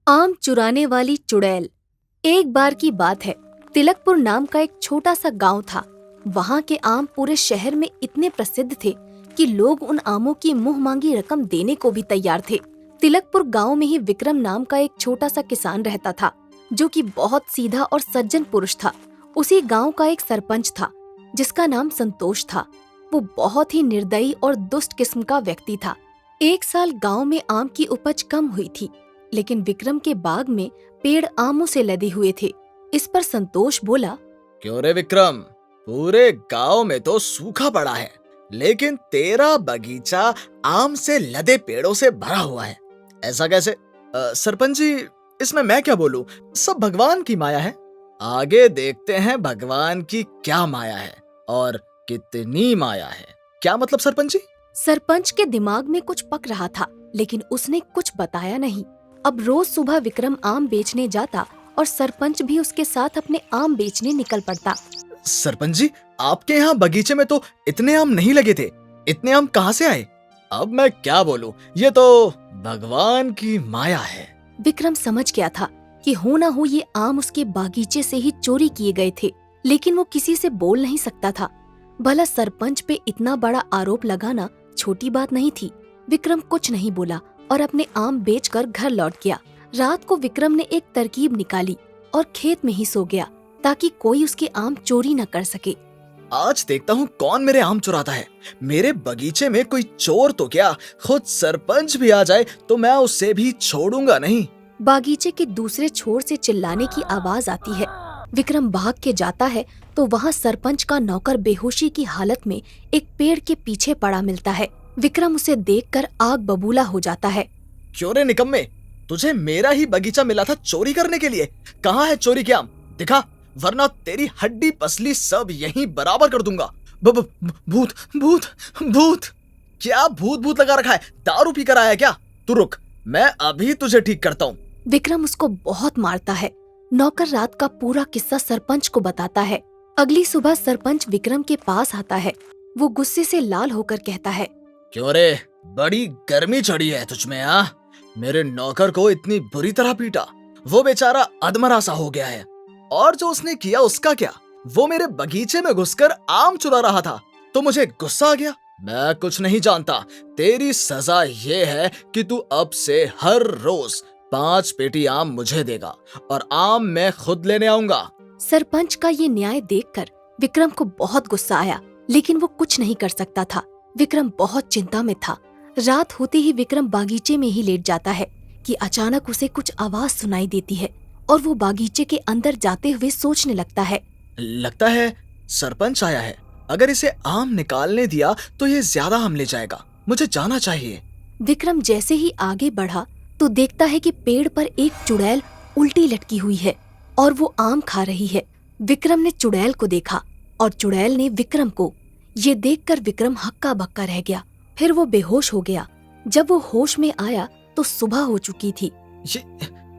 आम चुराने वाली चुड़ैल। एक बार की बात है, तिलकपुर नाम का एक छोटा सा गांव था। वहां के आम पूरे शहर में इतने प्रसिद्ध थे कि लोग उन आमों की मुंह मांगी रकम देने को भी तैयार थे। तिलकपुर गांव में ही विक्रम नाम का एक छोटा सा किसान रहता था, जो कि बहुत सीधा और सज्जन पुरुष था। उसी गांव का एक सरपंच था, जिसका नाम संतोष था। वो बहुत ही निर्दयी और दुष्ट किस्म का व्यक्ति था। एक साल गांव में आम की उपज कम हुई थी, लेकिन विक्रम के बाग में पेड़ आमों से लदे हुए थे। इस पर संतोष बोला, क्यों रे विक्रम, पूरे गांव में तो सूखा पड़ा है, लेकिन तेरा बगीचा आम से लदे पेड़ों से भरा हुआ है। ऐसा कैसे? सरपंच जी, इसमें मैं क्या बोलूं, सब भगवान की माया है। आगे देखते हैं भगवान की क्या माया है और कितनी माया है। क्या मतलब सरपंच जी? सरपंच के दिमाग में कुछ पक रहा था, लेकिन उसने कुछ बताया नहीं। अब रोज सुबह विक्रम आम बेचने जाता और सरपंच भी उसके साथ अपने आम बेचने निकल पड़ता। सरपंच जी, आपके यहाँ बगीचे में तो इतने आम नहीं लगे थे। इतने आम कहाँ से आए? अब मैं क्या बोलूं, ये तो भगवान की माया है। विक्रम समझ गया था कि हो ना हो ये आम उसके बागीचे से ही चोरी किए गए थे, लेकिन वो किसी से बोल नहीं सकता था। भला सरपंच पे इतना बड़ा आरोप लगाना छोटी बात नहीं थी। विक्रम कुछ नहीं बोला और अपने आम बेचकर घर लौट गया। रात को विक्रम ने एक तरकीब निकाली और खेत में ही सो गया, ताकि कोई उसके आम चोरी न कर सके। आज देखता हूँ कौन मेरे आम चुराता है। मेरे बगीचे में कोई चोर तो क्या, खुद सरपंच भी आ जाए तो मैं उसे भी छोड़ूंगा नहीं। बागीचे के दूसरे छोर से चिल्लाने की आवाज आती है। विक्रम भाग के जाता है तो वहाँ सरपंच का नौकर बेहोशी की हालत में एक पेड़ के पीछे पड़ा मिलता है। विक्रम उसे देखकर आग बबूला हो जाता है। क्यों रे निकम्मे, तुझे मेरा ही बगीचा मिला था चोरी करने के लिए? कहाँ है चोरी के आम? दिखा, वरना तेरी हड्डी पसली सब यहीं बराबर कर दूंगा। भूत भूत भूत! क्या भूत भूत लगा रखा है? दारू पी कर आया क्या? तू रुक, मैं अभी तुझे ठीक करता हूँ। विक्रम उसको बहुत मारता है। नौकर रात का पूरा किस्सा सरपंच को बताता है। अगली सुबह सरपंच विक्रम के पास आता है। वो गुस्से से लाल होकर कहता है, क्यों रे, बड़ी गर्मी चढ़ी है तुझमें? मेरे नौकर को इतनी बुरी तरह पीटा, वो बेचारा अधमरा सा हो गया है। और जो उसने किया उसका क्या? वो मेरे बगीचे में घुसकर आम चुरा रहा था, तो मुझे गुस्सा आ गया। मैं कुछ नहीं जानता। तेरी सजा ये है कि तू अब से हर रोज 5 पेटी आम मुझे देगा और आम मैं खुद लेने आऊंगा। सरपंच का ये न्याय देखकर विक्रम को बहुत गुस्सा आया, लेकिन वो कुछ नहीं कर सकता था। विक्रम बहुत चिंता में था। रात होते ही विक्रम बागीचे में ही लेट जाता है कि अचानक उसे कुछ आवाज सुनाई देती है और वो बागीचे के अंदर जाते हुए सोचने लगता है, लगता है सरपंच आया है। अगर इसे आम निकालने दिया तो ये ज्यादा आम ले जाएगा। मुझे जाना चाहिए। विक्रम जैसे ही आगे बढ़ा तो देखता है कि पेड़ पर एक चुड़ैल उल्टी लटकी हुई है और वो आम खा रही है। विक्रम ने चुड़ैल को देखा और चुड़ैल ने विक्रम को। ये देखकर विक्रम हक्का बक्का रह गया। फिर वो बेहोश हो गया। जब वो होश में आया तो सुबह हो चुकी थी।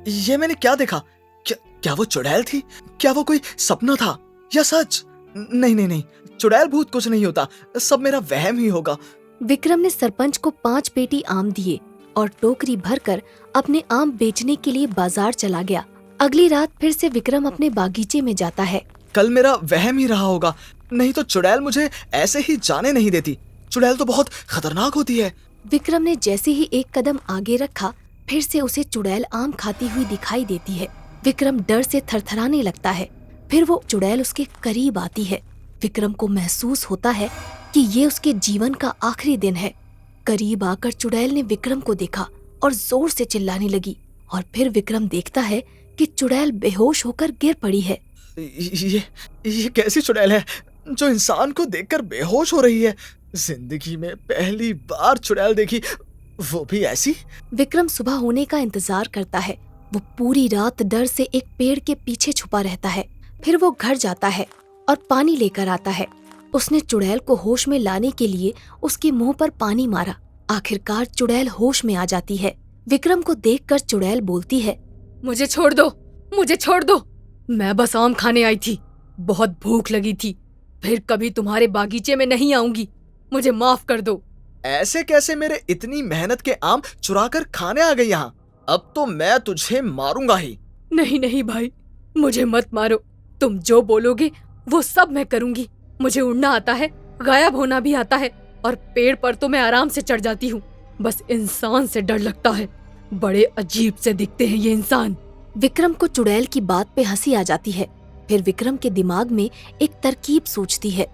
ये मैंने क्या देखा? क्या वो चुड़ैल थी? क्या वो कोई सपना था या सच? नहीं नहीं नहीं, चुड़ैल भूत कुछ नहीं होता, सब मेरा वहम ही होगा। विक्रम ने सरपंच को 5 पेटी आम दिए और टोकरी भरकर अपने आम बेचने के लिए बाजार चला गया। अगली रात फिर से विक्रम अपने बागीचे में जाता है। कल मेरा वहम ही रहा होगा, नहीं तो चुड़ैल मुझे ऐसे ही जाने नहीं देती। चुड़ैल तो बहुत खतरनाक होती है। विक्रम ने जैसे ही एक कदम आगे रखा, फिर से उसे चुड़ैल आम खाती हुई दिखाई देती है। विक्रम डर से थरथराने लगता है। फिर वो चुड़ैल उसके करीब आती है। विक्रम को महसूस होता है कि ये उसके जीवन का आखिरी दिन है। करीब आकर चुड़ैल ने विक्रम को देखा और जोर से चिल्लाने लगी और फिर विक्रम देखता है कि चुड़ैल बेहोश होकर गिर पड़ी है। ये कैसी चुड़ैल है जो इंसान को देखकर बेहोश हो रही है? जिंदगी में पहली बार चुड़ैल देखी, वो भी ऐसी। विक्रम सुबह होने का इंतजार करता है। वो पूरी रात डर से एक पेड़ के पीछे छुपा रहता है। फिर वो घर जाता है और पानी लेकर आता है। उसने चुड़ैल को होश में लाने के लिए उसके मुंह पर पानी मारा। आखिरकार चुड़ैल होश में आ जाती है। विक्रम को देखकर चुड़ैल बोलती है, मुझे छोड़ दो, मुझे छोड़ दो। मैं बस आम खाने आई थी, बहुत भूख लगी थी। फिर कभी तुम्हारे बागीचे में नहीं आऊंगी, मुझे माफ कर दो। ऐसे कैसे मेरे इतनी मेहनत के आम चुरा कर खाने आ गई यहाँ? अब तो मैं तुझे मारूंगा ही। नहीं नहीं भाई, मुझे मत मारो। तुम जो बोलोगे वो सब मैं करूंगी। मुझे उड़ना आता है, गायब होना भी आता है, और पेड़ पर तो मैं आराम से चढ़ जाती हूँ। बस इंसान से डर लगता है, बड़े अजीब से दिखते हैं ये इंसान। विक्रम को चुड़ैल की बात पे हंसी आ जाती है। फिर विक्रम के दिमाग में एक तरकीब सूझती है।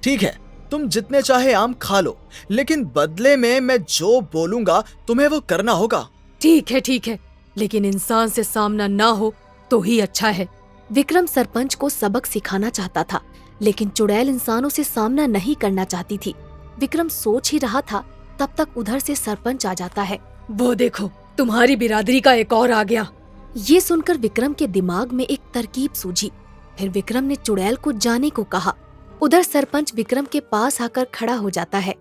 ठीक है, तुम जितने चाहे आम खा लो, लेकिन बदले में मैं जो बोलूंगा तुम्हें वो करना होगा। ठीक है, लेकिन इंसान से सामना ना हो तो ही अच्छा है। विक्रम सरपंच को सबक सिखाना चाहता था, लेकिन चुड़ैल इंसानों से सामना नहीं करना चाहती थी। विक्रम सोच ही रहा था, तब तक उधर से सरपंच आ जाता है। वो देखो, तुम्हारी बिरादरी का एक और आ गया। ये सुनकर विक्रम के दिमाग में एक तरकीब सूझी। फिर विक्रम ने चुड़ैल को जाने को कहा। उधर सरपंच विक्रम के पास आकर खड़ा हो जाता है।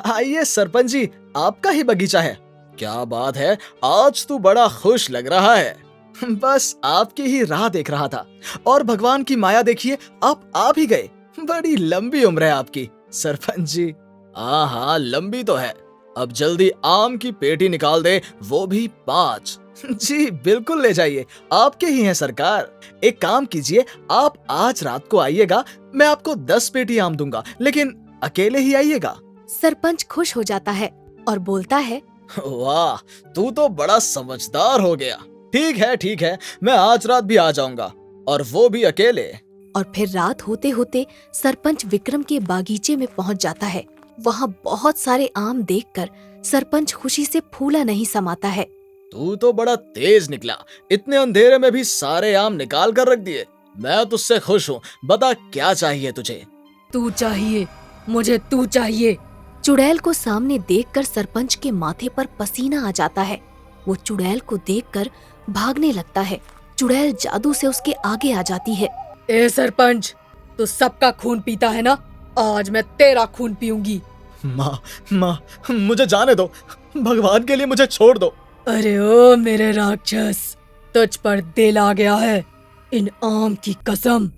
आइए सरपंच जी, आपका ही बगीचा है। क्या बात है, आज तू बड़ा खुश लग रहा है। बस आपकी ही राह देख रहा था, और भगवान की माया देखिए, आप ही गए। बड़ी लंबी उम्र है आपकी सरपंच जी। हाँ, लंबी तो है। अब जल्दी आम की पेटी निकाल दे, वो भी 5। जी बिल्कुल, ले जाइए, आपके ही हैं सरकार। एक काम कीजिए, आप आज रात को आइएगा, मैं आपको 10 पेटी आम दूंगा, लेकिन अकेले ही आइएगा। सरपंच खुश हो जाता है और बोलता है, वाह, तू तो बड़ा समझदार हो गया। ठीक है, मैं आज रात भी आ जाऊंगा, और वो भी अकेले। और फिर रात होते होते सरपंच विक्रम के बागीचे में पहुंच जाता है। वहाँ बहुत सारे आम देखकर सरपंच खुशी से फूला नहीं समाता है। तू तो बड़ा तेज निकला, इतने अंधेरे में भी सारे आम निकाल कर रख दिए। मैं तुझसे खुश हूँ। बता क्या चाहिए तुझे? तू चाहिए, मुझे तू चाहिए। चुड़ैल को सामने देखकर सरपंच के माथे पर पसीना आ जाता है। वो चुड़ैल को देखकर भागने लगता है। चुड़ैल जादू से उसके आगे आ जाती है। ए सरपंच, तू सबका खून पीता है ना? आज मैं तेरा खून पीऊंगी। माँ, मुझे जाने दो, भगवान के लिए मुझे छोड़ दो। अरे ओ मेरे राक्षस, तुझ पर दिल आ गया है। इन आम की कसम,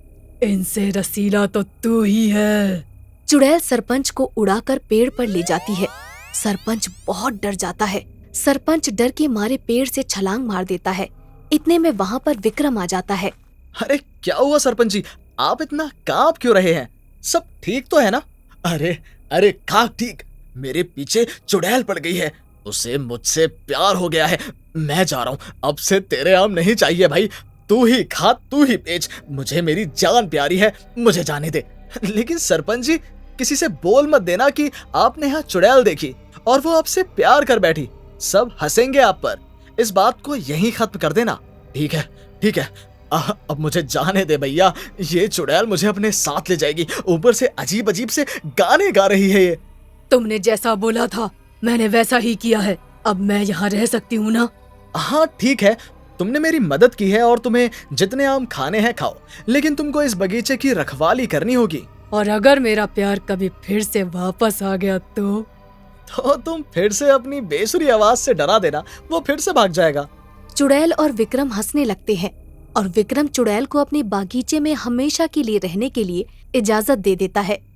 इनसे रसीला तो तू ही है। चुड़ैल सरपंच को उड़ाकर पेड़ पर ले जाती है। सरपंच बहुत डर जाता है। सरपंच डर के मारे पेड़ से छलांग मार देता है। इतने में वहाँ पर विक्रम आ जाता है। अरे क्या हुआ सरपंच जी, आप इतना कांप क्यों रहे हैं? सब ठीक तो है ना? अरे काक ठीक, मेरे पीछे चुड़ैल पड़ गई है, उसे मुझसे प्यार हो गया है। मैं जा रहा हूँ, अब से तेरे आम नहीं चाहिए भाई। तू ही खा, तू ही बेच, मुझे मेरी जान प्यारी है, मुझे जाने दे। लेकिन सरपंच जी, किसी से बोल मत देना कि आपने यहाँ चुड़ैल देखी और वो आपसे प्यार कर बैठी। सब हंसेंगे आप पर। इस बात को यहीं खत्म कर देना। ठीक है, अब मुझे जाने दे भैया। ये चुड़ैल मुझे अपने साथ ले जाएगी। ऊपर से अजीब अजीब से गाने गा रही है ये। तुमने जैसा बोला था मैंने वैसा ही किया है। अब मैं यहाँ रह सकती हूँ ना? हाँ ठीक है, तुमने मेरी मदद की है और तुम्हें जितने आम खाने हैं खाओ, लेकिन तुमको इस बगीचे की रखवाली करनी होगी। और अगर मेरा प्यार कभी फिर से वापस आ गया तो तुम फिर से अपनी बेसुरी आवाज से डरा देना, वो फिर से भाग जाएगा। चुड़ैल और विक्रम हंसने लगते हैं और विक्रम चुड़ैल को अपने बागीचे में हमेशा के लिए रहने के लिए इजाजत दे देता है।